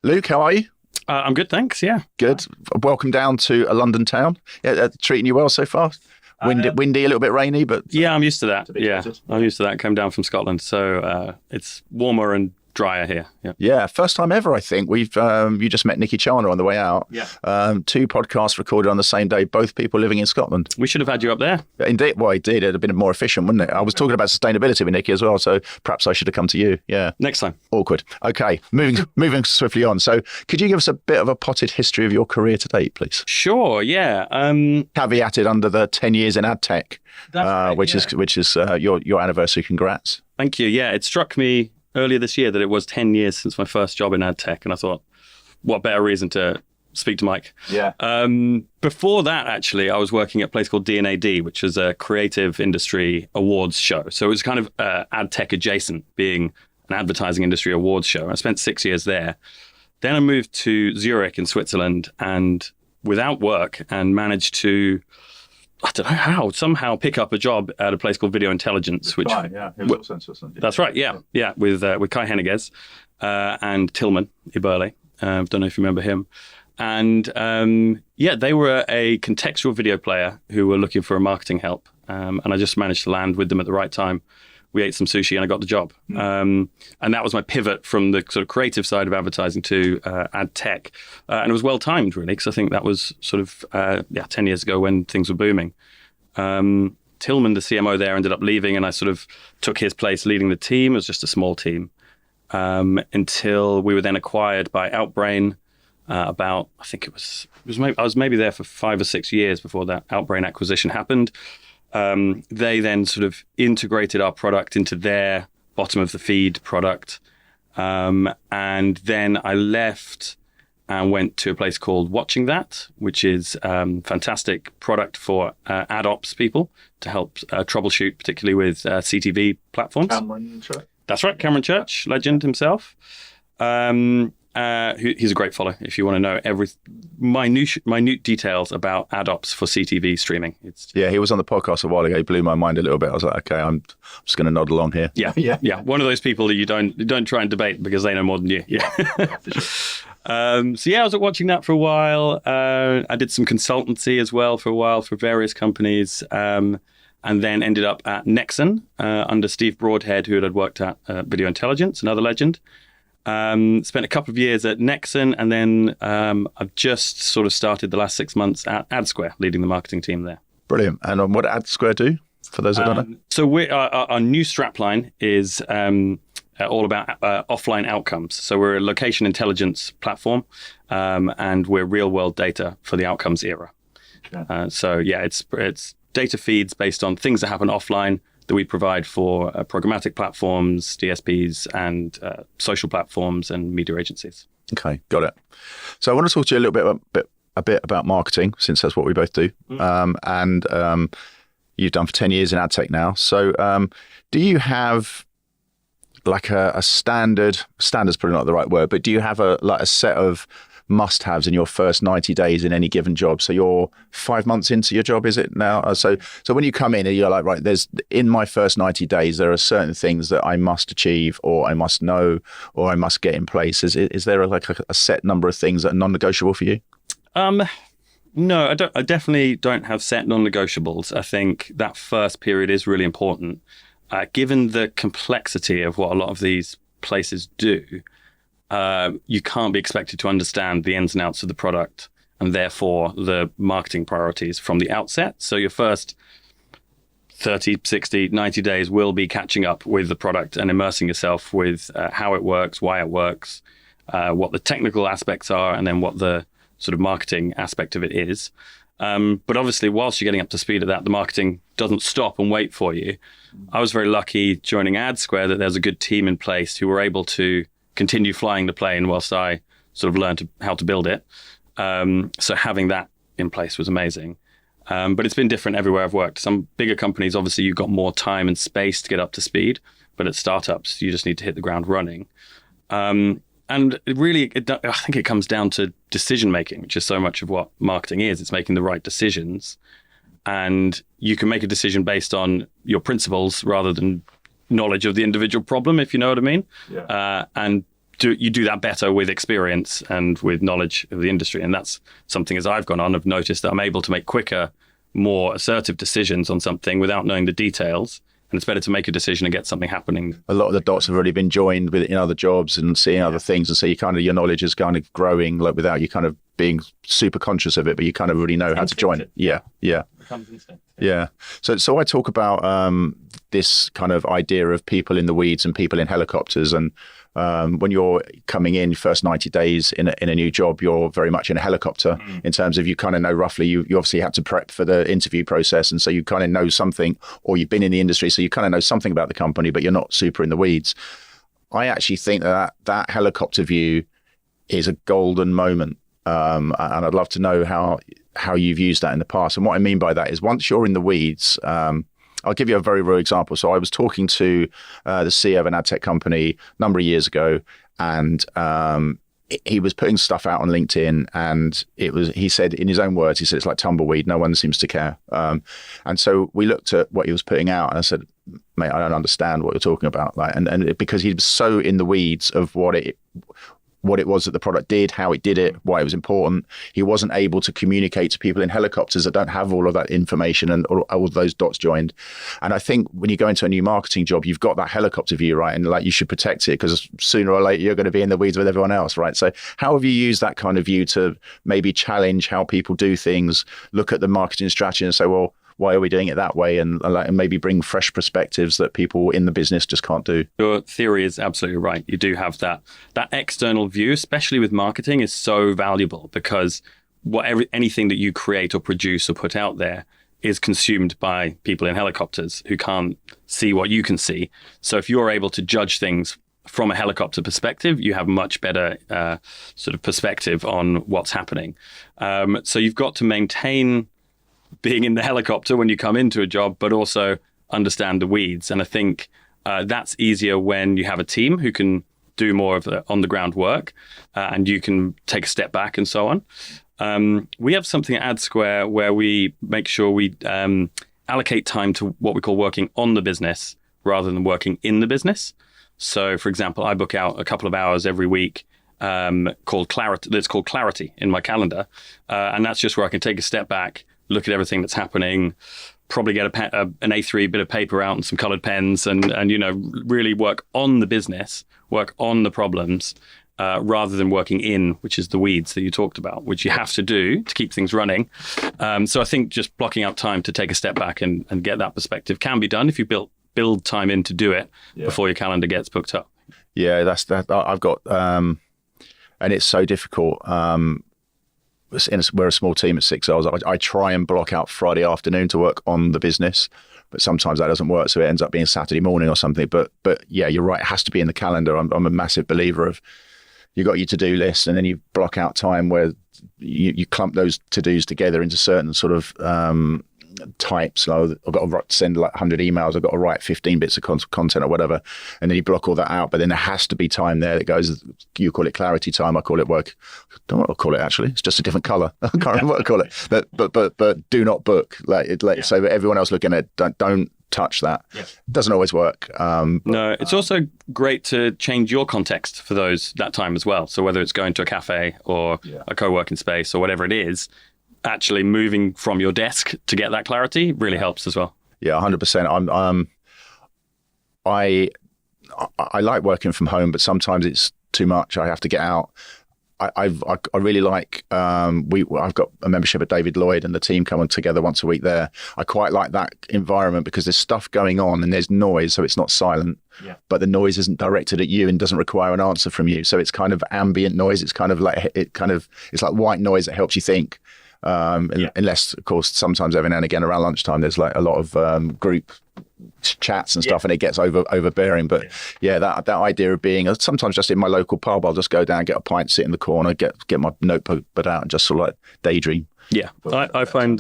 Luke, how are you? I'm good, thanks. Yeah. Good. Welcome down to a London town. Treating you well so far? Windy, a little bit rainy, but... Yeah, I'm used to that. Yeah, expected. I'm used to that. Came down from Scotland, so it's warmer and drier here. Yeah. Yeah, first time ever, I think. We've you just met Nikki Chana on the way out. Yeah. Two podcasts recorded on the same day, both people living in Scotland. We should have had you up there. Indeed, well, it did. It'd have been more efficient, wouldn't it? I was talking about sustainability with Nikki as well, so perhaps I should have come to you. Yeah. Next time. Awkward. Okay, moving swiftly on. So could you give us a bit of a potted history of your career to date, please? Sure. Yeah. Caveated under the 10 years in AdTech, Right, which is your anniversary. Congrats. Thank you. Yeah, it struck me earlier this year that it was 10 years since my first job in AdTech, and I thought, what better reason to speak to Mike? Yeah. Before that, actually, I was working at a place called D&AD, which is a creative industry awards show. So it was kind of AdTech adjacent, being an advertising industry awards show. I spent 6 years there. Then I moved to Zurich in Switzerland, and without work, and managed to, I don't know how, somehow pick up a job at a place called Video Intelligence, which Yeah, it was also in Switzerland. that's right. Yeah, with Kai Henniges and Tilman Iberle. Don't know if you remember him. And they were a contextual video player who were looking for a marketing help, and I just managed to land with them at the right time. We ate some sushi and I got the job. And that was my pivot from the sort of creative side of advertising to ad tech. And it was well timed, really, because I think that was sort of 10 years ago when things were booming. Tilman, the CMO there, ended up leaving, and I sort of took his place leading the team. It was just a small team until we were then acquired by Outbrain. I was maybe there for 5 or 6 years before that Outbrain acquisition happened. They then sort of integrated our product into their bottom of the feed product. And then I left and went to a place called Watching That, which is fantastic product for ad ops people to help troubleshoot, particularly with CTV platforms. Cameron Church. That's right, Cameron Church, legend himself. He's a great follow if you want to know every minute details about ad ops for CTV streaming. Yeah, he was on the podcast a while ago. He blew my mind a little bit. I was like, okay, I'm just going to nod along here. Yeah. One of those people that you don't try and debate because they know more than you. Yeah. I was watching that for a while. I did some consultancy as well for a while for various companies, and then ended up at Nexxen under Steve Broadhead, who had worked at Video Intelligence, another legend. Spent a couple of years at Nexxen, and then I've just sort of started the last 6 months at Adsquare, leading the marketing team there. Brilliant. And what did Adsquare do, for those that don't know? So our new strapline is all about offline outcomes. So we're a location intelligence platform, and we're real-world data for the outcomes era. Okay. It's data feeds based on things that happen offline that we provide for programmatic platforms, DSPs, and social platforms and media agencies. Okay, got it. So I want to talk to you a bit about marketing, since that's what we both do. And you've done for 10 years in AdTech now. So do you have like a standard's probably not the right word, but do you have a set of must-haves in your first 90 days in any given job? So you're 5 months into your job, is it now? So when you come in, you're like, right, in my first 90 days, there are certain things that I must achieve, or I must know, or I must get in place. Is there a set number of things that are non-negotiable for you? No, I don't. I definitely don't have set non-negotiables. I think that first period is really important. Given the complexity of what a lot of these places do, you can't be expected to understand the ins and outs of the product and therefore the marketing priorities from the outset. So your first 30, 60, 90 days will be catching up with the product and immersing yourself with how it works, why it works, what the technical aspects are, and then what the sort of marketing aspect of it is. But obviously, whilst you're getting up to speed at that, the marketing doesn't stop and wait for you. I was very lucky joining Adsquare that there's a good team in place who were able to continue flying the plane whilst I sort of learned how to build it. So having that in place was amazing. But it's been different everywhere I've worked. Some bigger companies, obviously, you've got more time and space to get up to speed. But at startups, you just need to hit the ground running. And I think it comes down to decision making, which is so much of what marketing is. It's making the right decisions. And you can make a decision based on your principles rather than knowledge of the individual problem, if you know what I mean. Yeah. And you do that better with experience and with knowledge of the industry. And that's something, as I've gone on, I've noticed that I'm able to make quicker, more assertive decisions on something without knowing the details. And it's better to make a decision and get something happening. A lot of the dots have already been joined in other jobs and seeing other things. And so your knowledge is kind of growing, like without you kind of being super conscious of it, but you kind of already know how to join it. Yeah. Becomes instinct. Yeah. So I talk about this kind of idea of people in the weeds and people in helicopters. And when you're coming in first 90 days in a new job, you're very much in a helicopter in terms of you kind of know roughly, you obviously had to prep for the interview process. And so you kind of know something, or you've been in the industry, so you kind of know something about the company, but you're not super in the weeds. I actually think that helicopter view is a golden moment. And I'd love to know how you've used that in the past. And what I mean by that is once you're in the weeds, I'll give you a very real example. So I was talking to the CEO of an AdTech company a number of years ago, and he was putting stuff out on LinkedIn, and he said, in his own words, he said, it's like tumbleweed. No one seems to care. And so we looked at what he was putting out, and I said, mate, I don't understand what you're talking about. Because he was so in the weeds of what it was that the product did, how it did it, why it was important. He wasn't able to communicate to people in helicopters that don't have all of that information and all of those dots joined. And I think when you go into a new marketing job, you've got that helicopter view, right? And like you should protect it because sooner or later you're going to be in the weeds with everyone else, right? So how have you used that kind of view to maybe challenge how people do things, look at the marketing strategy and say, well, why are we doing it that way? And maybe bring fresh perspectives that people in the business just can't do. Your theory is absolutely right. You do have that external view, especially with marketing, is so valuable because anything that you create or produce or put out there is consumed by people in helicopters who can't see what you can see. So if you're able to judge things from a helicopter perspective, you have much better sort of perspective on what's happening. So you've got to maintain being in the helicopter when you come into a job, but also understand the weeds. And I think that's easier when you have a team who can do more of the on-the-ground work and you can take a step back and so on. We have something at Adsquare where we make sure we allocate time to what we call working on the business rather than working in the business. So, for example, I book out a couple of hours every week called Clarity. That's called Clarity in my calendar. And that's just where I can take a step back, look at everything that's happening, probably get an A3 bit of paper out and some colored pens and really work on the business, work on the problems, rather than working in, which is the weeds that you talked about, which you have to do to keep things running. So I think just blocking out time to take a step back and get that perspective can be done if you build time in to do it before your calendar gets booked up. Yeah, that's that. I've got, and it's so difficult. We're a small team at 6 hours. I try and block out Friday afternoon to work on the business, but sometimes that doesn't work. So it ends up being Saturday morning or something. But yeah, you're right. It has to be in the calendar. I'm a massive believer of you got your to-do list and then you block out time where you clump those to-dos together into certain sort of types. So I've got to send like 100 emails. I've got to write 15 bits of content or whatever. And then you block all that out. But then there has to be time there that goes, you call it clarity time. I call it work. I don't know what I call it actually. It's just a different color. I can't remember what I call it. But do not book. So everyone else looking at it, don't touch that. Yeah. It doesn't always work. No, it's also great to change your context for that time as well. So whether it's going to a cafe or a co-working space or whatever it is, actually moving from your desk to get that clarity really helps as well. Yeah, 100%. I like working from home, but sometimes it's too much. I have to get out. I really like, I've got a membership at David Lloyd and the team come together once a week there. I quite like that environment because there's stuff going on and there's noise, so it's not silent, but the noise isn't directed at you and doesn't require an answer from you. So it's kind of ambient noise. It's kind of like, it's like white noise that helps you think. Unless, of course, sometimes every now and again around lunchtime, there's like a lot of group chats and stuff and it gets overbearing. But that idea of being sometimes just in my local pub, I'll just go down, get a pint, sit in the corner, get my notebook out and just sort of like daydream. Yeah, I find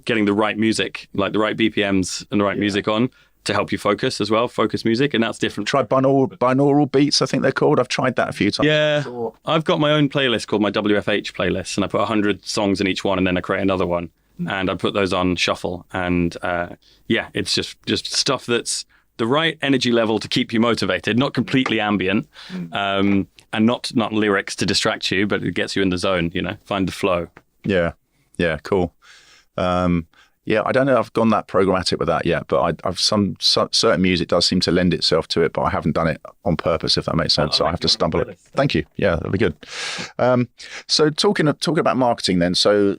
getting the right music, like the right BPMs and the right music on to help you focus as well, focus music, and that's different. Try binaural beats, I think they're called. I've tried that a few times. Yeah, I've got my own playlist called my WFH playlist, and I put 100 songs in each one, and then I create another one, and I put those on shuffle, and it's just stuff that's the right energy level to keep you motivated, not completely ambient, and not lyrics to distract you, but it gets you in the zone, find the flow. Yeah. Yeah. Cool. Yeah, I don't know if I've gone that programmatic with that yet, but I've some certain music does seem to lend itself to it, but I haven't done it on purpose, if that makes sense. So I have to stumble it. Thank you. Yeah, that'll be good. So talking about marketing then. So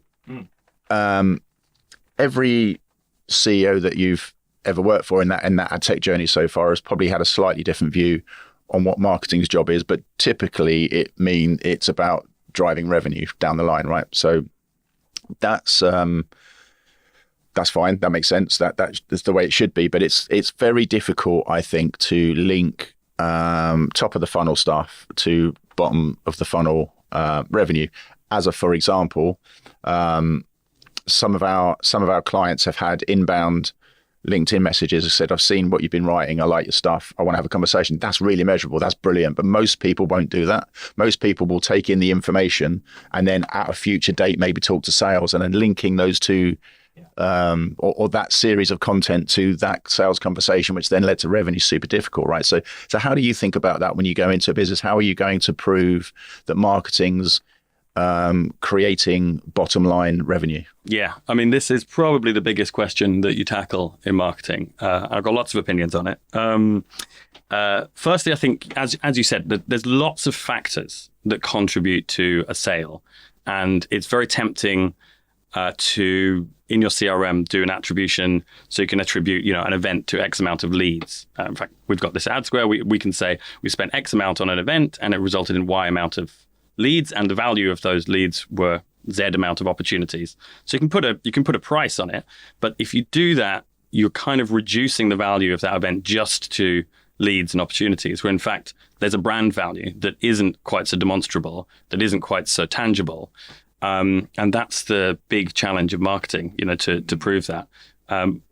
every CEO that you've ever worked for in that AdTech journey so far has probably had a slightly different view on what marketing's job is, but typically it's about driving revenue down the line, right? So that's fine. That makes sense. That's the way it should be. But it's very difficult, I think, to link top of the funnel stuff to bottom of the funnel revenue. For example, some of our clients have had inbound LinkedIn messages that said, "I've seen what you've been writing. I like your stuff. I want to have a conversation." That's really measurable. That's brilliant. But most people won't do that. Most people will take in the information and then at a future date maybe talk to sales, and then linking those two. Or that series of content to that sales conversation, which then led to revenue, super difficult, right? So how do you think about that when you go into a business? How are you going to prove that marketing's creating bottom line revenue? Yeah, I mean, this is probably the biggest question that you tackle in marketing. I've got lots of opinions on it. Firstly, I think, as you said, there's lots of factors that contribute to a sale, and it's very tempting to, in your CRM, do an attribution so you can attribute, an event to X amount of leads. In fact, we've got this Adsquare. We can say we spent X amount on an event and it resulted in Y amount of leads, and the value of those leads were Z amount of opportunities. So you can put a price on it, but if you do that, you're kind of reducing the value of that event just to leads and opportunities, where in fact there's a brand value that isn't quite so demonstrable, that isn't quite so tangible. And that's the big challenge of marketing, to prove that.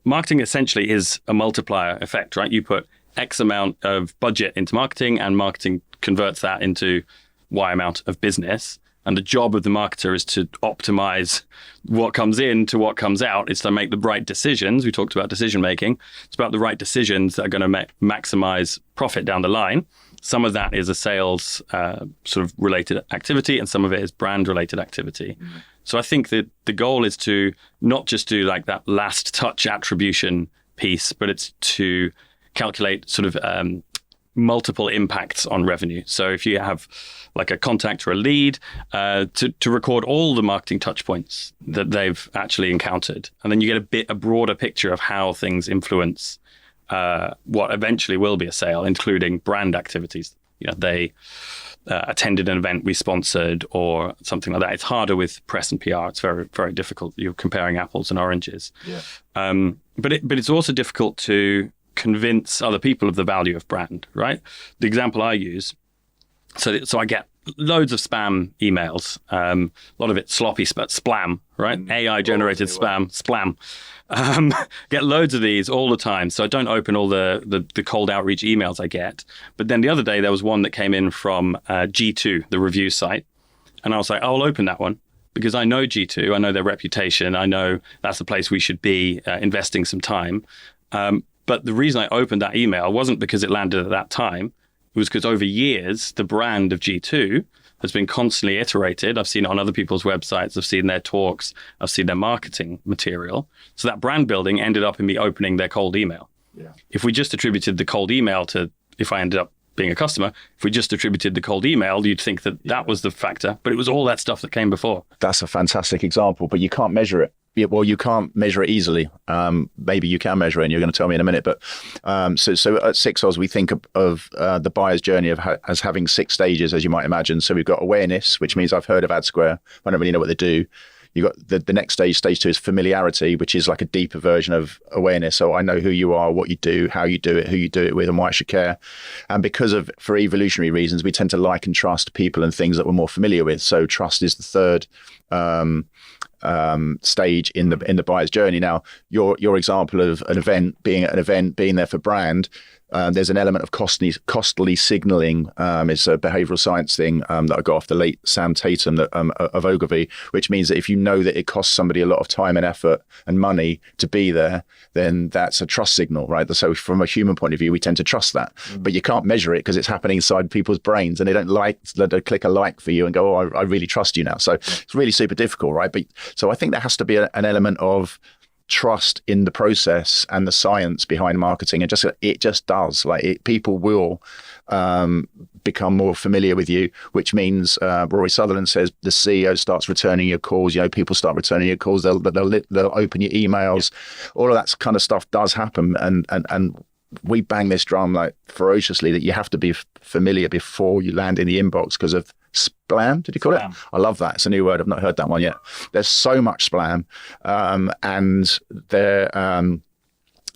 Marketing essentially is a multiplier effect, right? You put X amount of budget into marketing, and marketing converts that into Y amount of business. And the job of the marketer is to optimize what comes in to what comes out. It's to make the right decisions. We talked about decision making. It's about the right decisions that are going to maximize profit down the line. Some of that is a sales sort of related activity, and some of it is brand related activity. Mm-hmm. So I think that the goal is to not just do like that last touch attribution piece, but it's to calculate sort of multiple impacts on revenue. So if you have like a contact or a lead, to record all the marketing touch points that they've actually encountered. And then you get a broader picture of how things influence what eventually will be a sale, including brand activities. They attended an event we sponsored or something like that. It's harder with press and PR. It's very, very difficult. You're comparing apples and oranges. Yeah. But it's also difficult to convince other people of the value of brand, right? The example I use, so I get loads of spam emails, a lot of it sloppy, but spam, right? AI generated spam. Get loads of these all the time. So I don't open all the cold outreach emails I get. But then the other day, there was one that came in from G2, the review site. And I was like, I'll open that one because I know G2, I know their reputation. I know that's the place we should be investing some time. But the reason I opened that email wasn't because it landed at that time. It was because over years, the brand of G2 has been constantly iterated. I've seen it on other people's websites. I've seen their talks. I've seen their marketing material. So that brand building ended up in me opening their cold email. Yeah. If we just attributed the cold email to, if I ended up being a customer, if we just attributed the cold email, you'd think that was the factor. But it was all that stuff that came before. That's a fantastic example, but you can't measure it. Yeah, well, you can't measure it easily. Maybe you can measure it, and you're going to tell me in a minute. But so at Sixos, we think of the buyer's journey as having 6 stages, as you might imagine. So we've got awareness, which means I've heard of Adsquare. I don't really know what they do. You've got the next stage 2 is familiarity, which is like a deeper version of awareness. So I know who you are, what you do, how you do it, who you do it with, and why I should care. And for evolutionary reasons, we tend to like and trust people and things that we're more familiar with. So trust is the third stage in the buyer's journey. Now, your example of an event, being at an event, being there for brand, there's an element of costly signaling. It's a behavioral science thing that I got off the late Sam Tatum of Ogilvy, which means that if you know that it costs somebody a lot of time and effort and money to be there, then that's a trust signal, right? So from a human point of view, we tend to trust that, but you can't measure it because it's happening inside people's brains, and they don't click a like for you and go, oh, I really trust you now. So it's really super difficult, right? But so I think there has to be an element of trust in the process and the science behind marketing. It just does. People will become more familiar with you, which means Rory Sutherland says the CEO starts returning your calls. People start returning your calls. They'll open your emails. Yeah. All of that kind of stuff does happen, and we bang this drum ferociously that you have to be familiar before you land in the inbox because of spam. Did you call it? I love that. It's a new word. I've not heard that one yet. There's so much spam, and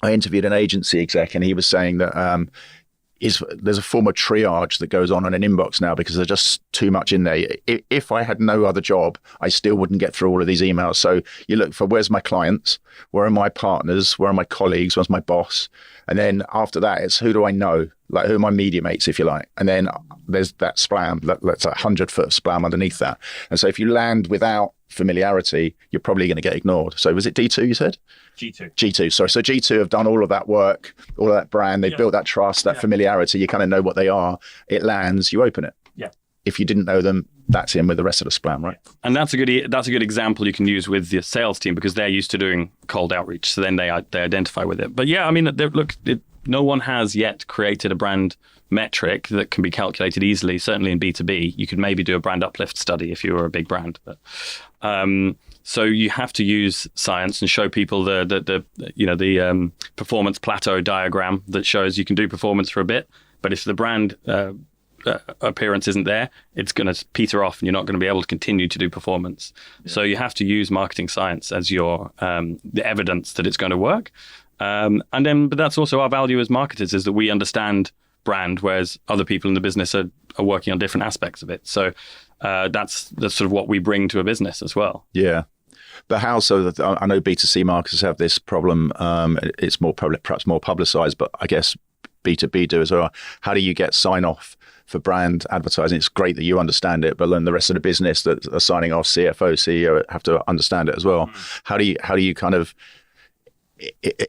I interviewed an agency exec, and he was saying that there's a form of triage that goes on in an inbox now because there's just too much in there. If I had no other job, I still wouldn't get through all of these emails. So you look for, where's my clients? Where are my partners? Where are my colleagues? Where's my boss? And then after that, it's who do I know? Who are my media mates, if you like? And then there's that spam, that's 100-foot of spam underneath that. And so if you land without familiarity, you're probably going to get ignored. So was it D2 you said? G2, sorry. So G2 have done all of that work, all of that brand. They've built that trust, that familiarity. You kind of know what they are. It lands, you open it. Yeah. If you didn't know them, that's in with the rest of the spam, right? And that's a good example you can use with the sales team because they're used to doing cold outreach. So then they identify with it. But yeah, I mean, no one has yet created a brand metric that can be calculated easily. Certainly in B2B, you could maybe do a brand uplift study if you were a big brand. But so you have to use science and show people the performance plateau diagram that shows you can do performance for a bit, but if the brand appearance isn't there, it's going to peter off and you're not going to be able to continue to do performance. Yeah. So you have to use marketing science as your the evidence that it's going to work. But that's also our value as marketers, is that we understand brand, whereas other people in the business are working on different aspects of it. So that's sort of what we bring to a business as well. Yeah. But how so? That I know B2C marketers have this problem. It's perhaps more publicized, but I guess B2B do as well. How do you get sign off for brand advertising? It's great that you understand it, but then the rest of the business that are signing off, CFO, CEO, have to understand it as well. Mm. How do you kind of,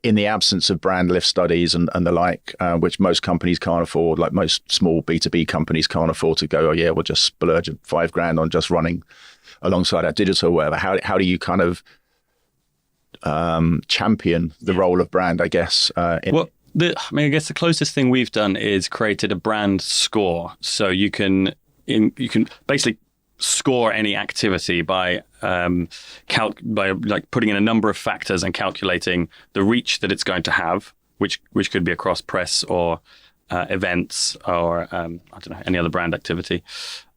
in the absence of brand lift studies and the like, which most companies can't afford, like most small B2B companies can't afford to go, oh yeah, we'll just splurge $5,000 on just running alongside our digital or whatever. How do you kind of champion the role of brand, I guess? I guess the closest thing we've done is created a brand score. So you can basically score any activity by putting in a number of factors and calculating the reach that it's going to have, which could be across press or events or any other brand activity.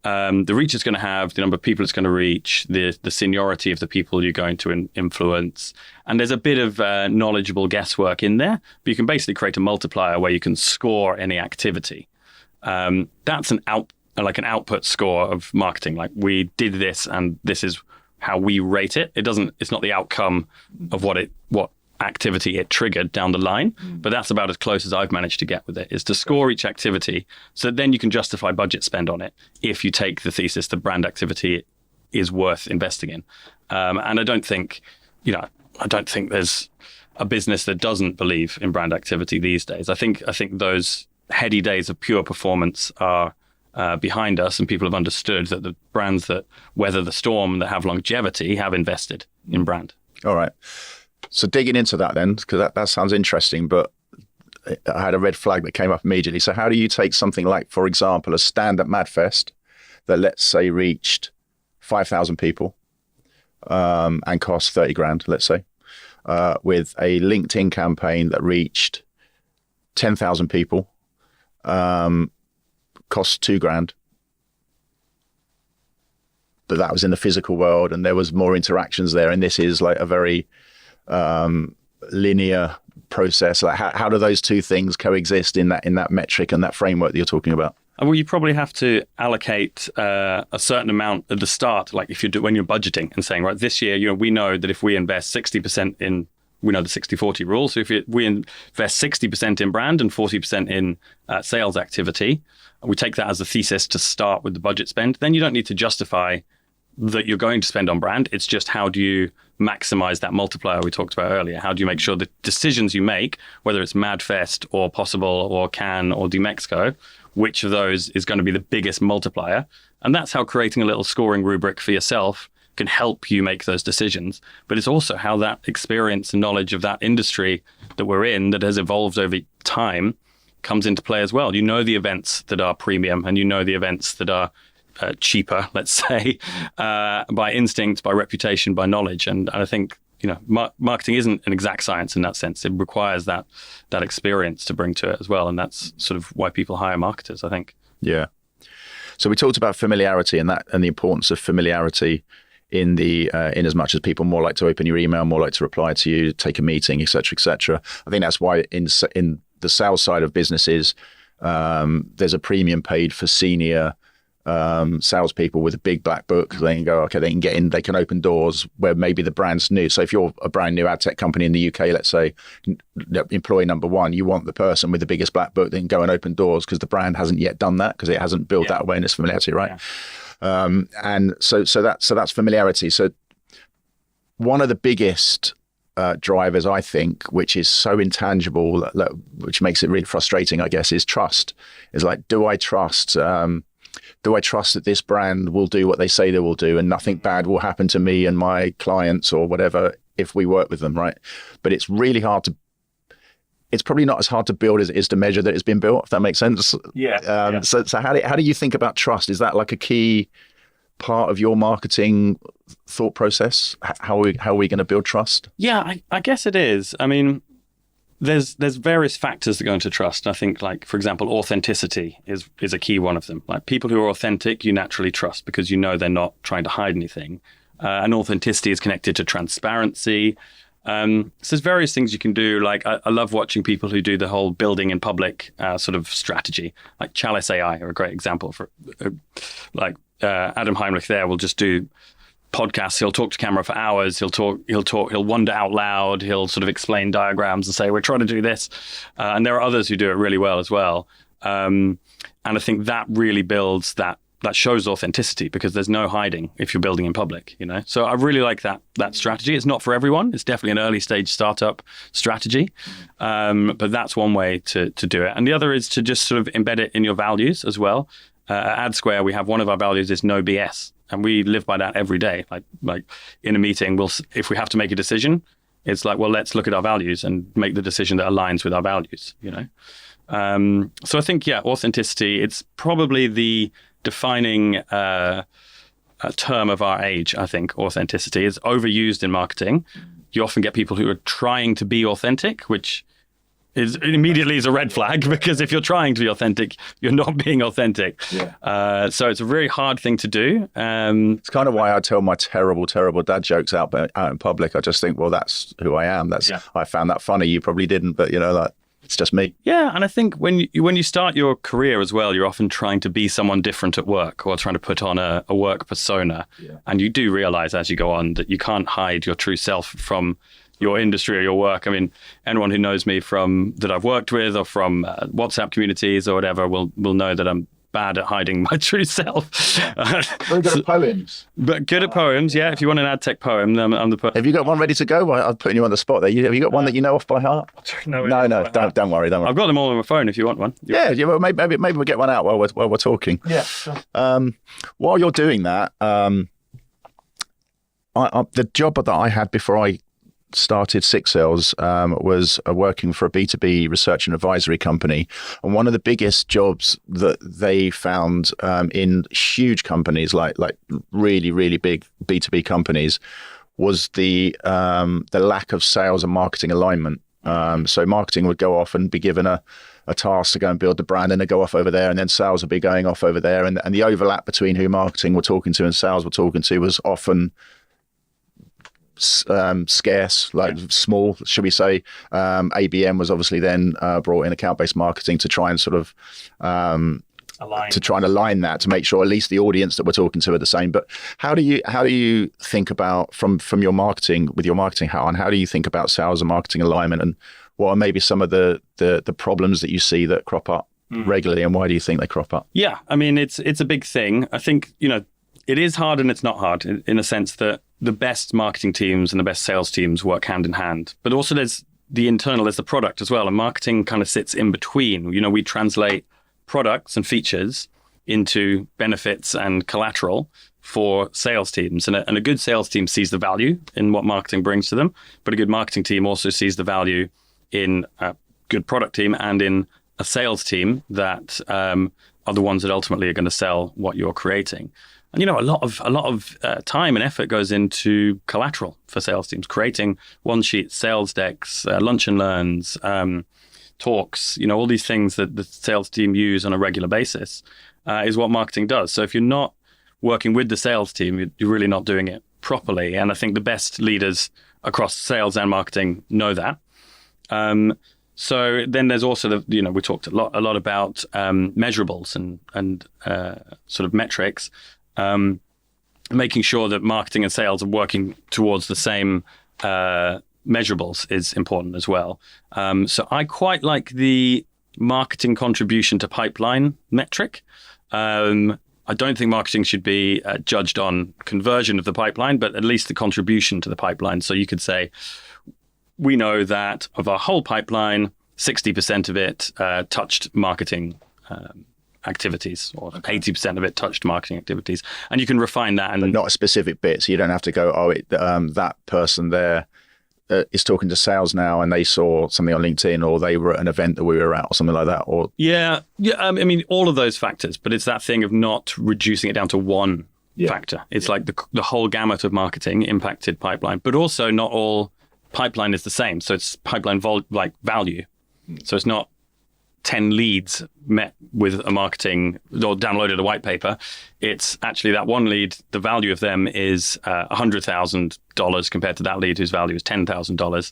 The reach it's going to have, the number of people it's going to reach, the seniority of the people you're going to influence. And there's a bit of knowledgeable guesswork in there, but you can basically create a multiplier where you can score any activity. That's an output score of marketing. Like, we did this and this is how we rate it. It's not the outcome of what activity it triggered down the line, but that's about as close as I've managed to get with it, is to score each activity so that then you can justify budget spend on it if you take the thesis that brand activity is worth investing in. And I don't think there's a business that doesn't believe in brand activity these days. I think those heady days of pure performance are behind us, and people have understood that the brands that weather the storm, that have longevity, have invested in brand. All right. So digging into that then, because that sounds interesting, but I had a red flag that came up immediately. So how do you take something like, for example, a stand-up Madfest that, let's say, reached 5,000 people and cost 30 grand, let's say, with a LinkedIn campaign that reached 10,000 people, cost 2 grand, but that was in the physical world and there was more interactions there, and this is like a very linear process. Like how do those two things coexist in that metric and that framework that you're talking about? Well, you probably have to allocate a certain amount at the start, like when you're budgeting and saying, right, this year, we know that if we invest 60% in, we know the 60-40 rule. So if we invest 60% in brand and 40% in sales activity, and we take that as a thesis to start with the budget spend, then you don't need to justify that you're going to spend on brand. It's just how do you maximize that multiplier we talked about earlier? How do you make sure the decisions you make, whether it's MadFest or Possible or Cannes or DMexco, which of those is going to be the biggest multiplier? And that's how creating a little scoring rubric for yourself can help you make those decisions. But it's also how that experience and knowledge of that industry that we're in that has evolved over time comes into play as well. You know the events that are premium and you know the events that are cheaper, let's say, by instinct, by reputation, by knowledge. And I think, marketing isn't an exact science in that sense. It requires that experience to bring to it as well. And that's sort of why people hire marketers, I think. Yeah. So we talked about familiarity and the importance of familiarity in as much as people more like to open your email, more like to reply to you, take a meeting, et cetera, et cetera. I think that's why in the sales side of businesses, there's a premium paid for senior salespeople with a big black book. They can go, okay, they can get in, they can open doors where maybe the brand's new. So if you're a brand new ad tech company in the UK, let's say, employee number one, you want the person with the biggest black book that can go and open doors because the brand hasn't yet done that because it hasn't built that awareness, familiarity, right? Yeah. And so that's familiarity. So one of the biggest drivers, I think, which is so intangible, which makes it really frustrating, I guess, is trust. Is like, do I trust that this brand will do what they say they will do and nothing bad will happen to me and my clients or whatever if we work with them, right? But it's really hard to, it's probably not as hard to build as it is to measure that it's been built, if that makes sense. Yeah. So how do you think about trust? Is that like a key part of your marketing thought process? How are we going to build trust? Yeah, I guess it is. I mean, there's various factors that go into trust. I think, like, for example, authenticity is a key one of them. Like, people who are authentic, you naturally trust because you know they're not trying to hide anything. And authenticity is connected to transparency. So there's various things you can do. Like, I love watching people who do the whole building in public sort of strategy. Like Chalice AI are a great example for Adam Heimlich there will just do podcasts. He'll talk to camera for hours. He'll wonder out loud. He'll sort of explain diagrams and say, we're trying to do this. And there are others who do it really well as well. And I think that really builds that shows authenticity because there's no hiding if you're building in public, So I really like that strategy. It's not for everyone. It's definitely an early stage startup strategy. But that's one way to do it. And the other is to just sort of embed it in your values as well. At Adsquare, we have one of our values is no BS. And we live by that every day. Like in a meeting, if we have to make a decision, it's like, well, let's look at our values and make the decision that aligns with our values, So I think, authenticity, it's probably the defining term of our age, I think. Authenticity is overused in marketing. You often get people who are trying to be authentic, which immediately is a red flag because if you're trying to be authentic, you're not being authentic. Yeah. So it's a very hard thing to do. It's kind of why I tell my terrible dad jokes out in public. I just think, well, that's who I am. I found that funny. You probably didn't, but it's just me. Yeah, and I think when you start your career as well, you're often trying to be someone different at work or trying to put on a work persona. Yeah. And you do realize as you go on that you can't hide your true self from your industry or your work. I mean, anyone who knows me from that I've worked with or from WhatsApp communities or whatever will know that I'm bad at hiding my true self. Very good at poems. But good at poems, yeah. If you want an AdTech poem, then I'm the poet. Have you got one ready to go? I'm putting you on the spot there. Have you got one that you know off by heart? No, don't worry. I've got them all on my phone if you want one. Yeah, well, maybe we'll get one out while we're talking. Yeah. Sure. While you're doing that, the job that I had before I started Six Sales was working for a B2B research and advisory company. And one of the biggest jobs that they found in huge companies, like really, really big B2B companies, was the lack of sales and marketing alignment. So marketing would go off and be given a task to go and build the brand, and they go off over there, and then sales would be going off over there. And the overlap between who marketing were talking to and sales were talking to was often scarce, small, should we say. ABM was obviously then brought in account-based marketing to try and sort of to try and align that to make sure at least the audience that we're talking to are the same. But how do you think about from your marketing with your marketing hat on? How do you think about sales and marketing alignment, and what are maybe some of the problems that you see that crop up regularly, and why do you think they crop up? Yeah, I mean it's a big thing. I think it is hard and it's not hard in a sense that the best marketing teams and the best sales teams work hand in hand. But also there's the product as well, and marketing kind of sits in between. We translate products and features into benefits and collateral for sales teams. And a good sales team sees the value in what marketing brings to them, but a good marketing team also sees the value in a good product team and in a sales team that are the ones that ultimately are going to sell what you're creating. And a lot of time and effort goes into collateral for sales teams, creating one-sheet sales decks, lunch and learns, talks, all these things that the sales team use on a regular basis is what marketing does. So if you're not working with the sales team, you're really not doing it properly. And I think the best leaders across sales and marketing know that. So then there's also we talked a lot about measurables and sort of metrics. Making sure that marketing and sales are working towards the same measurables is important as well. So I quite like the marketing contribution to pipeline metric. I don't think marketing should be judged on conversion of the pipeline, but at least the contribution to the pipeline. So you could say, we know that of our whole pipeline, 60% of it touched marketing activities, or 80% of it touched marketing activities, and you can refine that. But not a specific bit, so you don't have to go, that person there is talking to sales now, and they saw something on LinkedIn, or they were at an event that we were at, or something like that. Or I mean, all of those factors, but it's that thing of not reducing it down to one factor. It's like the whole gamut of marketing impacted pipeline, but also not all pipeline is the same. So it's pipeline value. So it's not 10 leads met with a marketing or downloaded a white paper. It's actually that one lead, the value of them is $100,000 compared to that lead whose value is $10,000.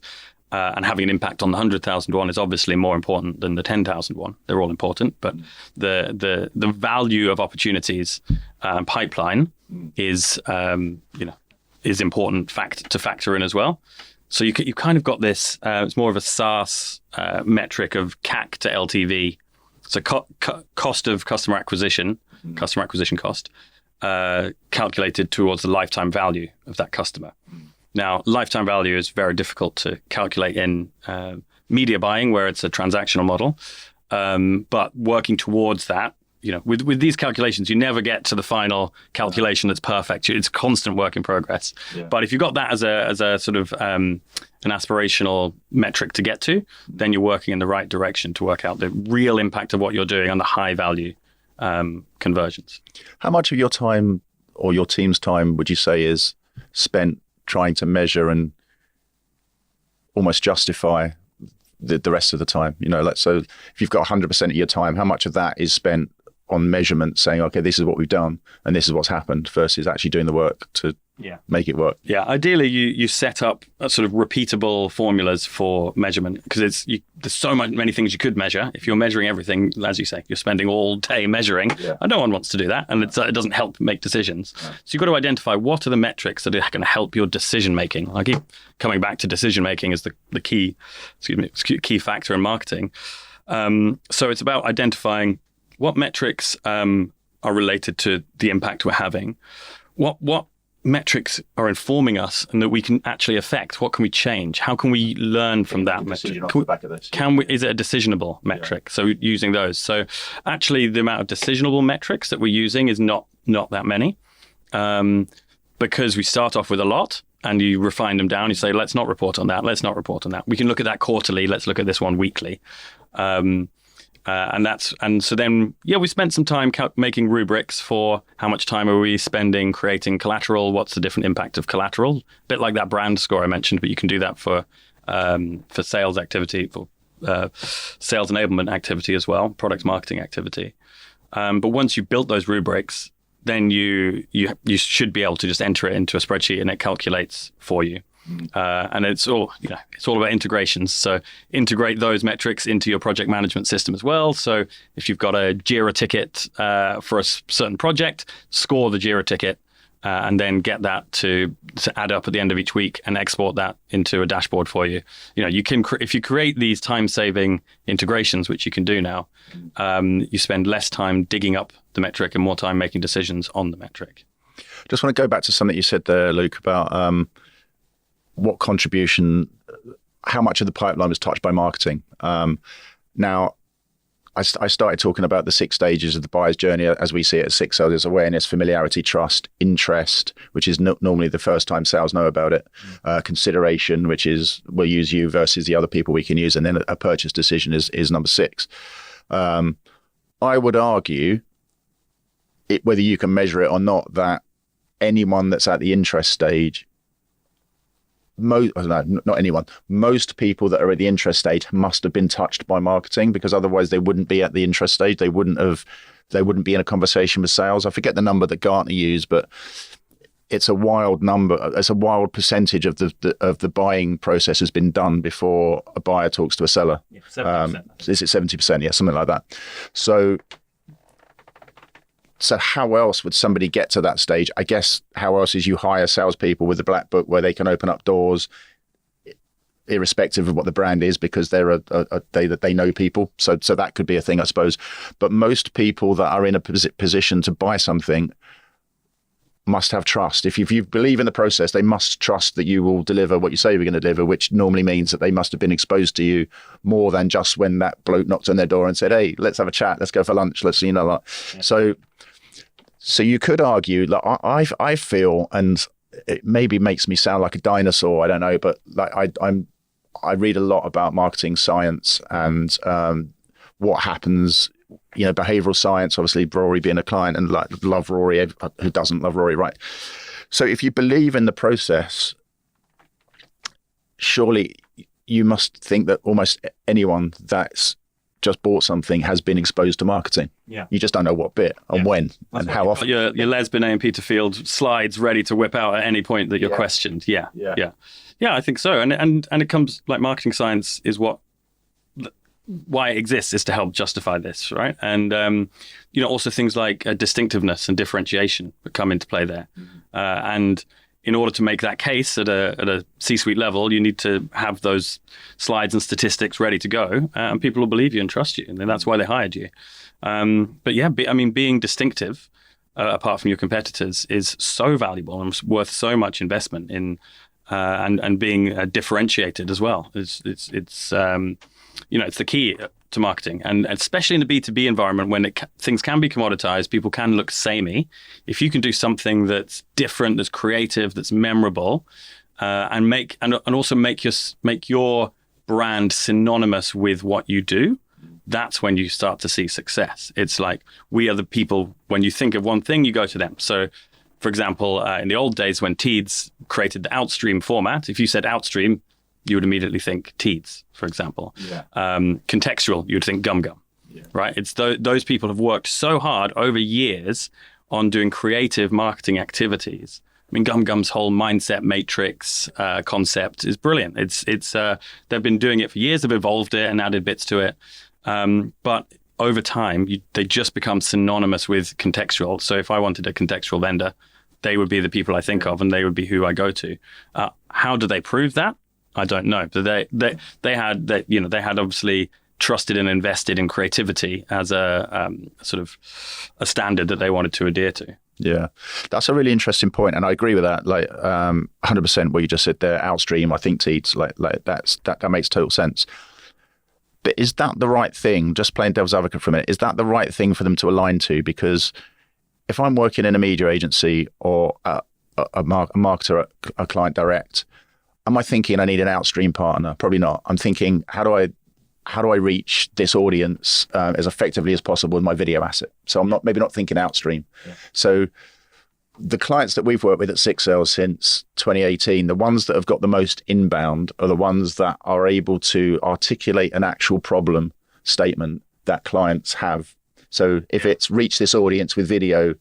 And having an impact on the 100,000 one is obviously more important than the 10,000 one. They're all important, but the value of opportunities and pipeline is important to factor in as well. So you kind of got this, it's more of a SaaS metric of CAC to LTV. So cost of customer acquisition cost, calculated towards the lifetime value of that customer. Now, lifetime value is very difficult to calculate in media buying, where it's a transactional model. But working towards that, with these calculations, you never get to the final calculation that's perfect. It's constant work in progress. Yeah. But if you've got that as a sort of an aspirational metric to get to, then you're working in the right direction to work out the real impact of what you're doing on the high value conversions. How much of your time or your team's time would you say is spent trying to measure and almost justify the rest of the time? So if you've got 100% of your time, how much of that is spent on measurement, saying, okay, this is what we've done and this is what's happened, versus actually doing the work to make it work? Yeah, ideally you set up a sort of repeatable formulas for measurement, because there's so many things you could measure. If you're measuring everything, as you say, you're spending all day measuring, and no one wants to do that, and it doesn't help make decisions. So you've got to identify what are the metrics that are going to help your decision making. I keep coming back to decision making as the key factor in marketing. So it's about identifying what metrics are related to the impact we're having. What metrics are informing us and that we can actually affect? What can we change? How can we learn from that metric? Is it a decisionable metric? Yeah. So using those. So actually the amount of decisionable metrics that we're using is not that many, because we start off with a lot and you refine them down. You say, let's not report on that. Let's not report on that. We can look at that quarterly. Let's look at this one weekly. So then we spent some time making rubrics for how much time are we spending creating collateral, what's the different impact of collateral, a bit like that brand score I mentioned, but you can do that for sales activity, for sales enablement activity as well, product marketing activity. But once you've built those rubrics, then you should be able to just enter it into a spreadsheet and it calculates for you. And it's all about integrations. So integrate those metrics into your project management system as well. So if you've got a Jira ticket for a certain project, score the Jira ticket. And then get that to add up at the end of each week and export that into a dashboard for you. You can if you create these time-saving integrations, which you can do now, you spend less time digging up the metric and more time making decisions on the metric. Just want to go back to something you said there, Luke, about what contribution, how much of the pipeline was touched by marketing. Now, I started talking about the 6 stages of the buyer's journey as we see it at Six Sales. There's awareness, familiarity, trust, interest, which is normally the first time sales know about it, consideration, which is we'll use you versus the other people we can use, and then a purchase decision is number 6. I would argue, whether you can measure it or not, that anyone that's at the interest stage, not anyone. Most people that are at the interest stage must have been touched by marketing, because otherwise they wouldn't be at the interest stage. They wouldn't be in a conversation with sales. I forget the number that Gartner used, but it's a wild number. It's a wild percentage of the buying process has been done before a buyer talks to a seller. Yeah, 70%. Is it 70%? Yeah, something like that. So how else would somebody get to that stage? I guess how else is you hire salespeople with a black book where they can open up doors, irrespective of what the brand is, because they know people. So that could be a thing, I suppose. But most people that are in a position to buy something must have trust. If you believe in the process, they must trust that you will deliver what you say you're going to deliver, which normally means that they must have been exposed to you more than just when that bloke knocked on their door and said, "Hey, let's have a chat. Let's go for lunch. Let's." Yeah. So you could argue, like I feel, and it maybe makes me sound like a dinosaur, I don't know, but like I read a lot about marketing science and what happens, behavioral science, obviously Rory being a client, and like love Rory, who doesn't love Rory, right? So if you believe in the process, surely you must think that almost anyone that's just bought something has been exposed to marketing. Yeah. You just don't know what bit and when and how often. Your Les Binet and Peter Field slides ready to whip out at any point that you're questioned. Yeah, I think so. And it comes, like, marketing science is why it exists, is to help justify this, right? And also things like distinctiveness and differentiation that come into play there. And in order to make that case at a C-suite level, you need to have those slides and statistics ready to go, and people will believe you and trust you, and that's why they hired you. But yeah, being distinctive, apart from your competitors, is so valuable and worth so much investment in, and being differentiated as well. It's the key to marketing, and especially in the B2B environment, when things can be commoditized, people can look samey. If you can do something that's different, that's creative, that's memorable, and also make your brand synonymous with what you do, that's when you start to see success. It's like, we are the people. When you think of one thing, you go to them. So, for example, in the old days when Teads created the Outstream format, if you said Outstream, you would immediately think Teads, for example. Yeah. Contextual, you would think Gum Gum, right? It's those people have worked so hard over years on doing creative marketing activities. I mean, Gum Gum's whole mindset matrix concept is brilliant. It's they've been doing it for years. They've evolved it and added bits to it. But over time, they just become synonymous with contextual. So if I wanted a contextual vendor, they would be the people I think of, and they would be who I go to. How do they prove that? I don't know, but they had obviously trusted and invested in creativity as a sort of a standard that they wanted to adhere to. Yeah, that's a really interesting point, and I agree with that. Like 100% what you just said there. Outstream, I think Teads, like that makes total sense. But is that the right thing? Just playing devil's advocate for a minute, is that the right thing for them to align to? Because if I'm working in a media agency or a marketer, a client direct, am I thinking I need an Outstream partner? Probably not. I'm thinking, how do I reach this audience as effectively as possible with my video asset? So I'm maybe not thinking Outstream. Yeah. So the clients that we've worked with at Six Sales since 2018, the ones that have got the most inbound are the ones that are able to articulate an actual problem statement that clients have. So if it's reach this audience with video,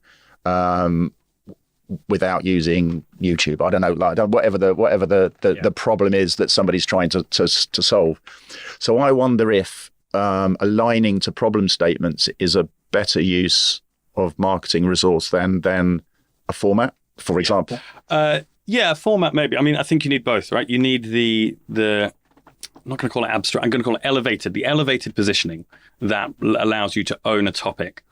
without using YouTube. I don't know, like whatever the problem is that somebody's trying to solve. So I wonder if aligning to problem statements is a better use of marketing resource than a format, for example. Yeah, format maybe. I mean, I think you need both, right? You need the I'm not going to call it abstract. I'm going to call it elevated. The elevated positioning that allows you to own a topic.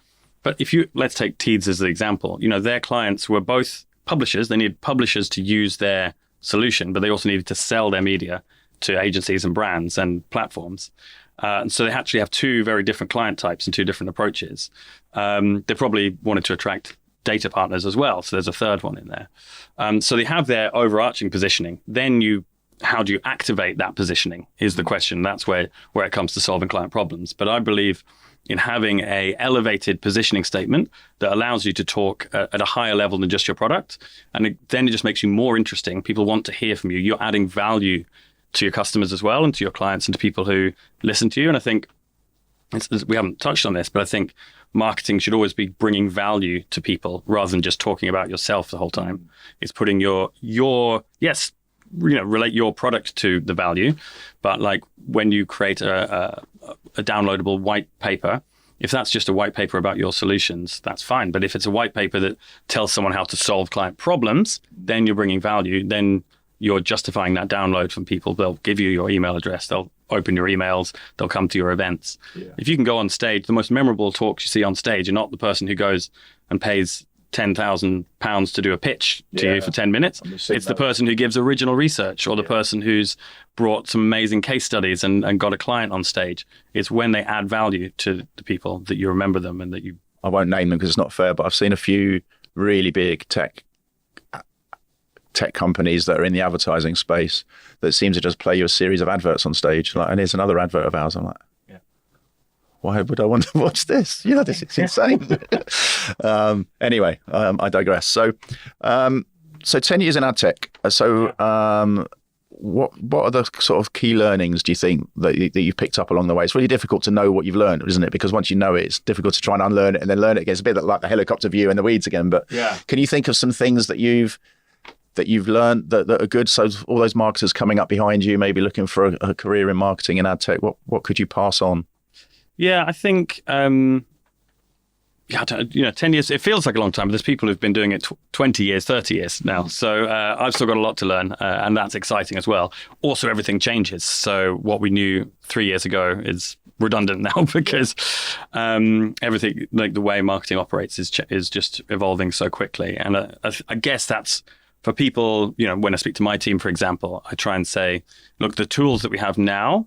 But let's take Teeds as the example. Their clients were both publishers. They needed publishers to use their solution, but they also needed to sell their media to agencies and brands and platforms. And so they actually have two very different client types and two different approaches. They probably wanted to attract data partners as well. So there's a third one in there. So they have their overarching positioning. Then how do you activate that positioning is the question. That's where it comes to solving client problems. But I believe in having a elevated positioning statement that allows you to talk at a higher level than just your product. And then it just makes you more interesting. People want to hear from you. You're adding value to your customers as well and to your clients and to people who listen to you. And I think we haven't touched on this, but I think marketing should always be bringing value to people rather than just talking about yourself the whole time. It's putting relate your product to the value, but like when you create a downloadable white paper, if that's just a white paper about your solutions, that's fine. But if it's a white paper that tells someone how to solve client problems, then you're bringing value. Then you're justifying that download from people. They'll give you your email address. They'll open your emails. They'll come to your events. Yeah. If you can go on stage, the most memorable talks you see on stage are not the person who goes and pays £10,000 to do a pitch to you for 10 minutes. It's the person who gives original research or the person who's brought some amazing case studies and got a client on stage. It's when they add value to the people that you remember them and that you... I won't name them because it's not fair, but I've seen a few really big tech companies that are in the advertising space that seem to just play you a series of adverts on stage. And here's another advert of ours. I'm like, why would I want to watch this? This is insane. Anyway, I digress. So 10 years in AdTech. So what are the sort of key learnings, do you think, that you've picked up along the way? It's really difficult to know what you've learned, isn't it? Because once you know it, it's difficult to try and unlearn it and then learn it again. It's a bit like the helicopter view and the weeds again. But can you think of some things that you've learned that are good? So all those marketers coming up behind you, maybe looking for a career in marketing and AdTech, what could you pass on? Yeah, I think, 10 years, it feels like a long time, but there's people who've been doing it 20 years, 30 years now. So I've still got a lot to learn, and that's exciting as well. Also, everything changes. So what we knew 3 years ago is redundant now because everything, like the way marketing operates is just evolving so quickly. And I guess that's, for people, when I speak to my team, for example, I try and say, look, the tools that we have now,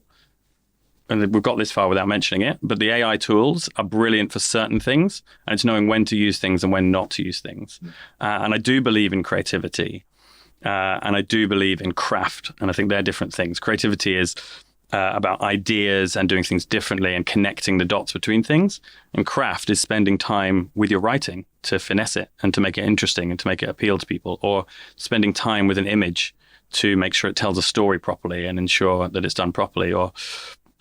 and we've got this far without mentioning it, but the AI tools are brilliant for certain things, and it's knowing when to use things and when not to use things. And I do believe in creativity, and I do believe in craft, and I think they're different things. Creativity is about ideas and doing things differently and connecting the dots between things. And craft is spending time with your writing to finesse it and to make it interesting and to make it appeal to people, or spending time with an image to make sure it tells a story properly and ensure that it's done properly, or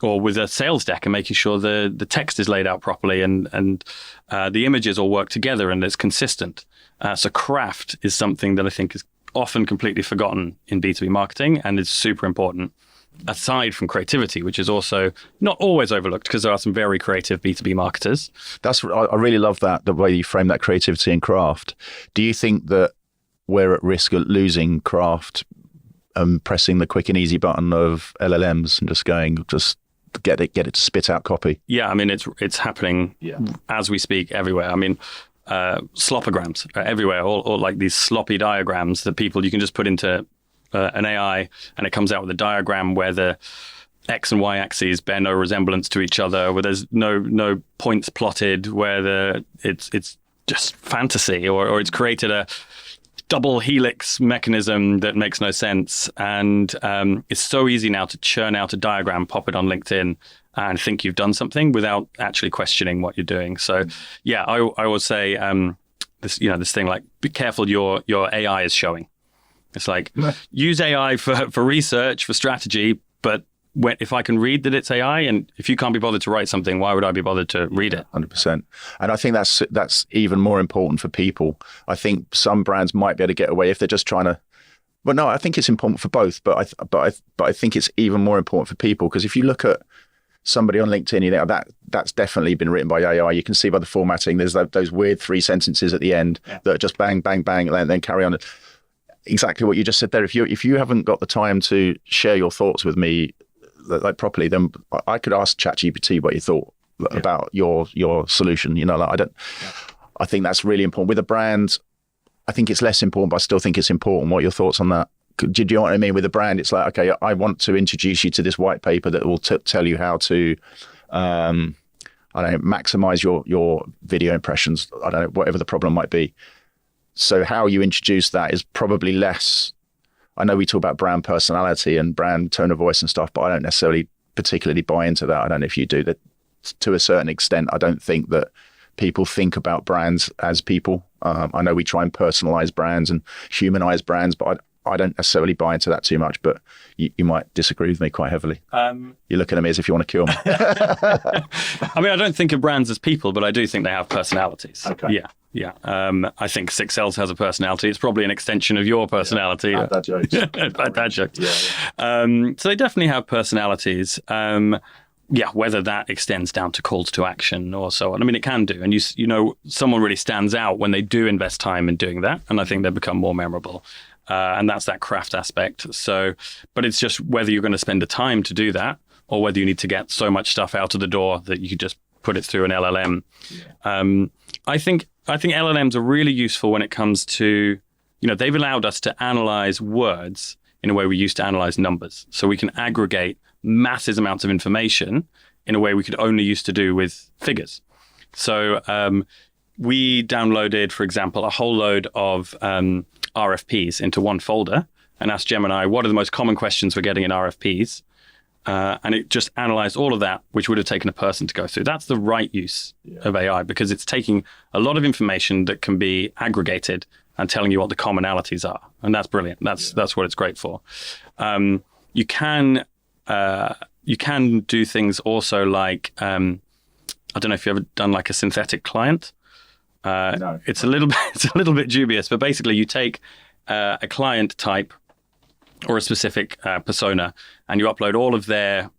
with a sales deck and making sure the text is laid out properly and the images all work together and it's consistent. So craft is something that I think is often completely forgotten in B2B marketing and is super important, aside from creativity, which is also not always overlooked because there are some very creative B2B marketers. I really love that, the way you frame that creativity and craft. Do you think that we're at risk of losing craft and pressing the quick and easy button of LLMs and just get it to spit out copy? Yeah, I mean, it's happening as we speak everywhere. I mean, slopograms are everywhere, or like these sloppy diagrams that you can just put into an AI and it comes out with a diagram where the X and Y axes bear no resemblance to each other, where there's no points plotted, where it's just fantasy, or it's created a double helix mechanism that makes no sense. And it's so easy now to churn out a diagram, pop it on LinkedIn, and think you've done something without actually questioning what you're doing. So, yeah, I would say this thing like, be careful your AI is showing. It's like, use AI for research, for strategy, but if I can read that it's AI, and if you can't be bothered to write something, why would I be bothered to read it? 100%. And I think that's even more important for people. I think some brands might be able to get away if they're just trying to. Well, no, I think it's important for both, but I think it's even more important for people, because if you look at somebody on LinkedIn, you know, that's definitely been written by AI. You can see by the formatting, there's those weird 3 sentences at the end that are just bang, bang, bang, and then carry on. Exactly what you just said there. If you haven't got the time to share your thoughts with me like properly, then I could ask ChatGPT what you thought about your solution. You know, like I think that's really important with a brand. I think it's less important, but I still think it's important. What are your thoughts on that? Do you know what I mean? With a brand, it's like, okay, I want to introduce you to this white paper that will tell you how to, I don't know, maximize your video impressions. I don't know, whatever the problem might be. So how you introduce that is probably less. I know we talk about brand personality and brand tone of voice and stuff, but I don't necessarily particularly buy into that. I don't know if you do that to a certain extent. I don't think that people think about brands as people. I know we try and personalize brands and humanize brands, but I don't necessarily buy into that too much. But you might disagree with me quite heavily. You're looking at me as if you want to kill me. I mean, I don't think of brands as people, but I do think they have personalities. Okay. Yeah. I think Six Cells has a personality. It's probably an extension of your personality. Yeah. Bad jokes. Bad jokes. Yeah. So they definitely have personalities. Whether that extends down to calls to action or so on. I mean, it can do. And you know, someone really stands out when they do invest time in doing that. And I think they become more memorable. And that's that craft aspect. So, but it's just whether you're going to spend the time to do that, or whether you need to get so much stuff out of the door that you could just put it through an LLM. Yeah. I think LLMs are really useful when it comes to, you know, they've allowed us to analyze words in a way we used to analyze numbers. So we can aggregate massive amounts of information in a way we could only used to do with figures. So we downloaded, for example, a whole load of RFPs into one folder and asked Gemini, what are the most common questions we're getting in RFPs? And it just analyzed all of that, which would have taken a person to go through. That's the right use of AI, because it's taking a lot of information that can be aggregated and telling you what the commonalities are. And that's brilliant. That's what it's great for. You can do things also like, I don't know if you've ever done like a synthetic client. No. It's a little bit dubious, but basically you take a client type or a specific persona, and you upload all of their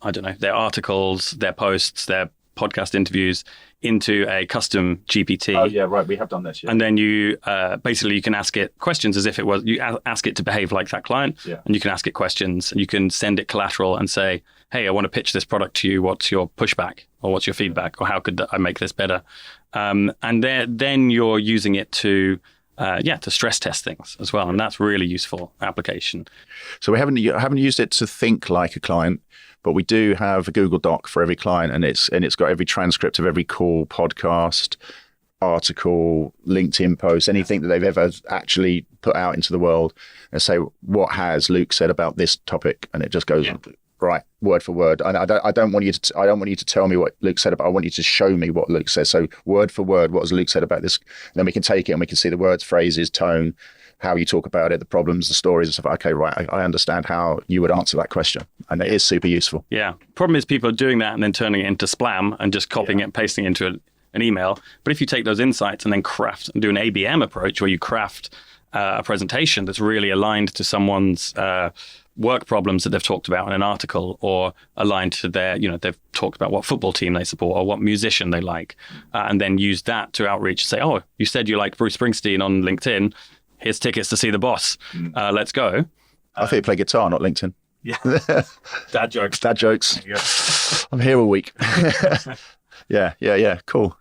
articles, their posts, their podcast interviews into a custom GPT. Oh yeah, right. We have done this. Yeah. And then you basically you can ask it questions as if it was, you ask it to behave like that client, and you can ask it questions, and you can send it collateral and say, hey, I want to pitch this product to you. What's your pushback, or what's your feedback, or how could I make this better? And then you're using it to stress test things as well, and that's really useful application. So we haven't used it to think like a client, but we do have a Google Doc for every client, and it's got every transcript of every call, podcast, article, LinkedIn post, anything that they've ever actually put out into the world, and say, what has Luc said about this topic, and it just goes right word for word. And I don't want you to tell me what Luc said, but I want you to show me what Luc says. So word for word, what has Luc said about this? And then we can take it and we can see the words, phrases, tone, how you talk about it, the problems, the stories and stuff. Okay, right, I understand how you would answer that question. And it is super useful. Yeah. Problem is people are doing that and then turning it into spam and just copying it and pasting it into an email. But if you take those insights and then craft and do an ABM approach where you craft a presentation that's really aligned to someone's work problems that they've talked about in an article, or aligned to their, they've talked about what football team they support or what musician they like, and then use that to outreach, say, oh, you said you liked Bruce Springsteen on LinkedIn. Here's tickets to see the boss. Let's go. I think you play guitar, not LinkedIn. Yeah. Dad jokes. Dad jokes. I'm here all week. Yeah. Cool.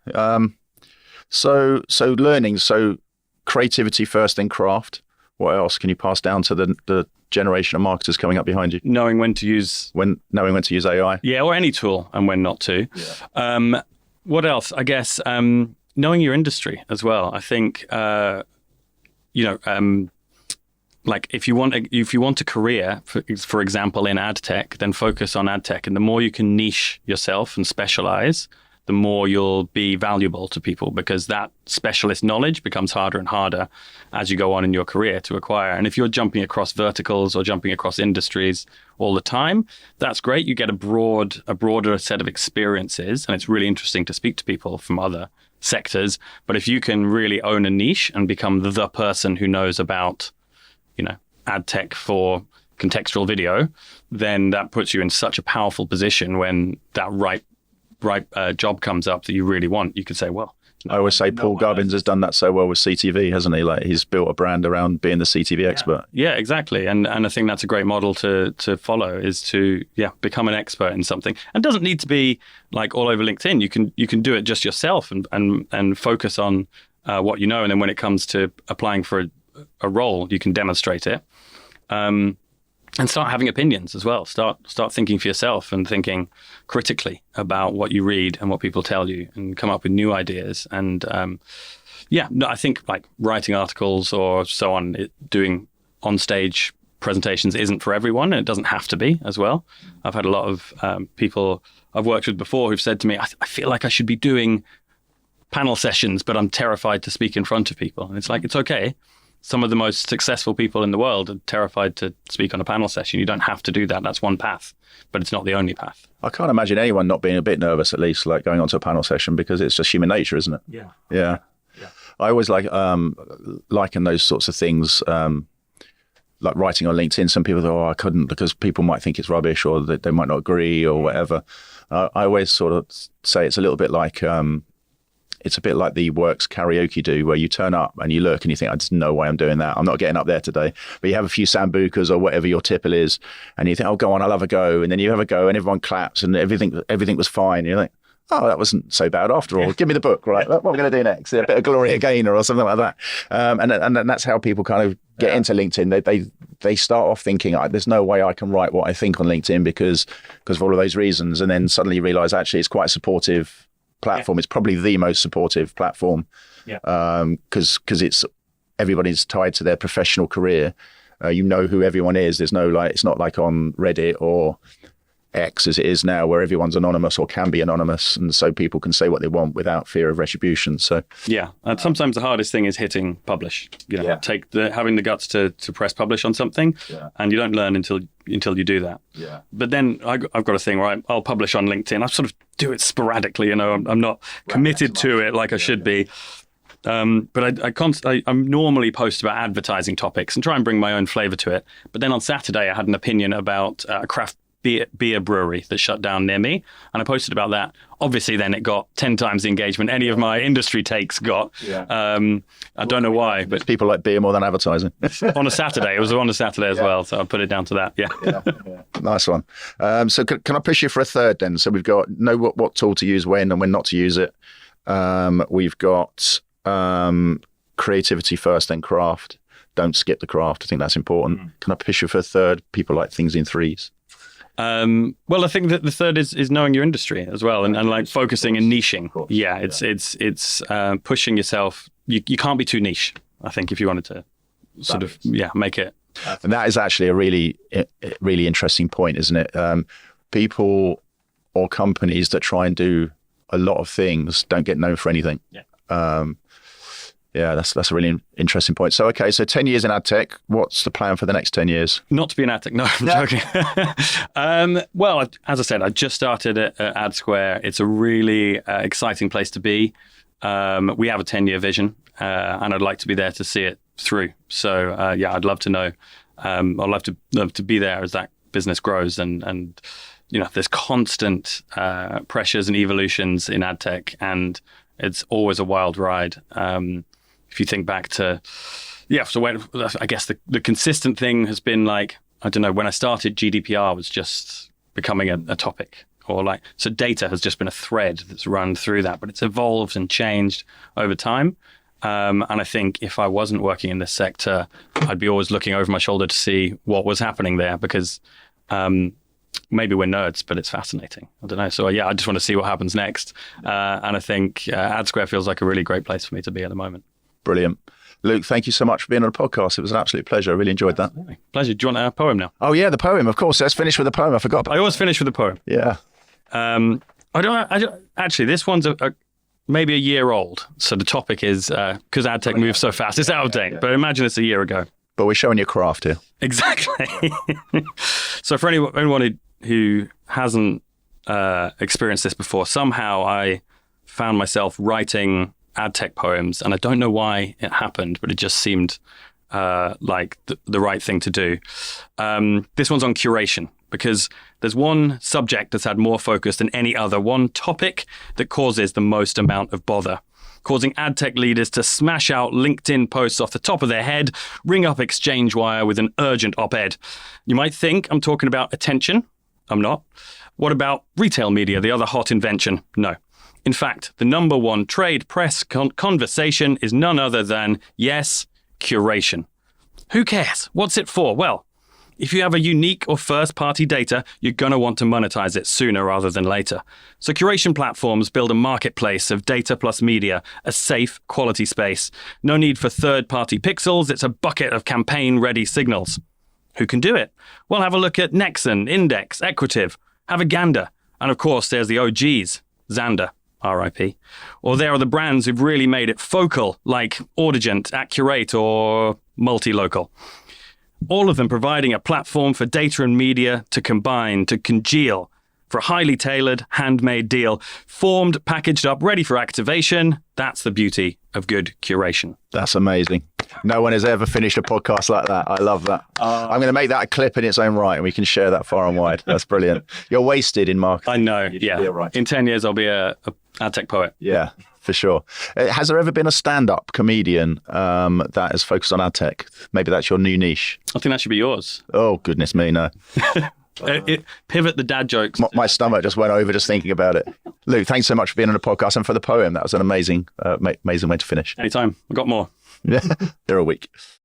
So learning. So creativity first, then craft. What else can you pass down to the generation of marketers coming up behind you? Knowing when to use AI. Yeah, or any tool, and when not to. Yeah. What else? I guess knowing your industry as well. I think like if you want a career, for example, in AdTech, then focus on AdTech. And the more you can niche yourself and specialize, the more you'll be valuable to people, because that specialist knowledge becomes harder and harder as you go on in your career to acquire. And if you're jumping across verticals or jumping across industries all the time, that's great. You get a broader set of experiences, and it's really interesting to speak to people from other sectors. But if you can really own a niche and become the person who knows about, ad tech for contextual video, then that puts you in such a powerful position when that right job comes up that you really want. You could say, well, I always say Paul Gubbins has done that so well with CTV, hasn't he? Like, he's built a brand around being the CTV expert. Yeah, exactly. And I think that's a great model to follow, is to become an expert in something. And it doesn't need to be like all over LinkedIn. You can do it just yourself and focus on what you know. And then when it comes to applying for a role, you can demonstrate it. And start having opinions as well. Start thinking for yourself and thinking critically about what you read and what people tell you, and come up with new ideas. And I think like writing articles or so on, doing on-stage presentations isn't for everyone, and it doesn't have to be as well. I've had a lot of people I've worked with before who've said to me, I feel like I should be doing panel sessions, but I'm terrified to speak in front of people. And it's like, it's okay. Some of the most successful people in the world are terrified to speak on a panel session. You don't have to do that. That's one path, but it's not the only path. I can't imagine anyone not being a bit nervous, at least, like going onto a panel session, because it's just human nature, isn't it? Yeah. I always liken those sorts of things, like writing on LinkedIn. Some people go, I couldn't, because people might think it's rubbish, or that they might not agree or whatever. I always sort of say it's a little bit like... it's a bit like the works karaoke do, where you turn up and you look and you think, there's no way I'm doing that. I'm not getting up there today. But you have a few sambucas or whatever your tipple is, and you think, oh, go on, I'll have a go. And then you have a go and everyone claps and everything was fine. And you're like, oh, that wasn't so bad after all. Give me the book, right? What am I going to do next? A bit of Gloria Gaynor or something like that. And that's how people kind of get into LinkedIn. They start off thinking, there's no way I can write what I think on LinkedIn because of all of those reasons. And then suddenly you realize, actually, it's quite a supportive platform. It's probably the most supportive platform, because it's everybody's tied to their professional career. You know who everyone is. There's no it's not like on Reddit or X as it is now, where everyone's anonymous or can be anonymous, and so people can say what they want without fear of retribution. So and sometimes the hardest thing is hitting publish. Having the guts to press publish on something, and you don't learn until you do that. But then I've got a thing where I'll publish on LinkedIn. I sort of do it sporadically. I'm not committed to it like I should be. But I normally post about advertising topics and try and bring my own flavor to it. But then on Saturday, I had an opinion about a craft beer brewery that shut down near me, and I posted about that. Obviously, then it got 10 times the engagement any of my industry takes got. I don't know why, but people like beer more than advertising. On a Saturday, it was on a Saturday as well, so I put it down to that. Nice one. So can I push you for a third then? So we've got know what tool to use when and when not to use it. We've got creativity first, then craft. Don't skip the craft. I think that's important. Can I push you for a third? People like things in threes. Well, I think that the third is knowing your industry as well, and like focusing and niching. It's pushing yourself. You can't be too niche, I think, if you wanted to sort of make it. And that is actually a really interesting point, isn't it? People or companies that try and do a lot of things don't get known for anything. That's a really interesting point. So, okay, so 10 years in AdTech, what's the plan for the next 10 years? Not to be an AdTech, no, I'm joking. Well, as I said, I just started at Adsquare. It's a really exciting place to be. We have a 10-year vision, and I'd like to be there to see it through. So, I'd love to know. I'd love to be there as that business grows, and there's constant pressures and evolutions in AdTech, and it's always a wild ride. If you think back to, so when, I guess the consistent thing has been like, I don't know, when I started, GDPR was just becoming a topic, or so data has just been a thread that's run through that, but it's evolved and changed over time. And I think if I wasn't working in this sector, I'd be always looking over my shoulder to see what was happening there, because maybe we're nerds, but it's fascinating. I don't know. So I just want to see what happens next. And I think Adsquare feels like a really great place for me to be at the moment. Brilliant. Luc, thank you so much for being on the podcast. It was an absolute pleasure. I really enjoyed that. Pleasure. Do you want a poem now? Oh, yeah, the poem. Of course. Let's finish with a poem. I forgot about I always finish with a poem. Yeah. I don't actually, this one's maybe a year old. So the topic is, because AdTech moves so fast, it's out of date. But imagine it's a year ago. But we're showing your craft here. Exactly. So for anyone who hasn't experienced this before, somehow I found myself writing AdTech poems, and I don't know why it happened, but it just seemed like the right thing to do. This one's on curation, because there's one subject that's had more focus than any other, one topic that causes the most amount of bother, causing AdTech leaders to smash out LinkedIn posts off the top of their head, ring up ExchangeWire with an urgent op-ed. You might think I'm talking about attention. I'm not. What about retail media, the other hot invention? No. In fact, the number one trade press conversation is none other than, yes, curation. Who cares? What's it for? Well, if you have a unique or first-party data, you're going to want to monetize it sooner rather than later. So curation platforms build a marketplace of data plus media, a safe, quality space. No need for third-party pixels. It's a bucket of campaign-ready signals. Who can do it? Well, have a look at Nexxen, Index, Equitive. Have a gander. And of course, there's the OGs, Xandr, RIP. Or there are the brands who've really made it focal, like Audigent, Accurate, or Multilocal. All of them providing a platform for data and media to combine, to congeal, for a highly tailored, handmade deal, formed, packaged up, ready for activation. That's the beauty of good curation. That's amazing. No one has ever finished a podcast like that. I love that. I'm going to make that a clip in its own right, and we can share that far and wide. That's brilliant. You're wasted in marketing. I know, yeah. Right. In 10 years, I'll be a AdTech poet. Yeah, for sure. Has there ever been a stand-up comedian that has focused on AdTech? Maybe that's your new niche. I think that should be yours. Oh, goodness me, no. Pivot the dad jokes. My stomach just went over just thinking about it. Luke, thanks so much for being on the podcast and for the poem. That was an amazing way to finish. Anytime. I've got more. Yeah, they're a week.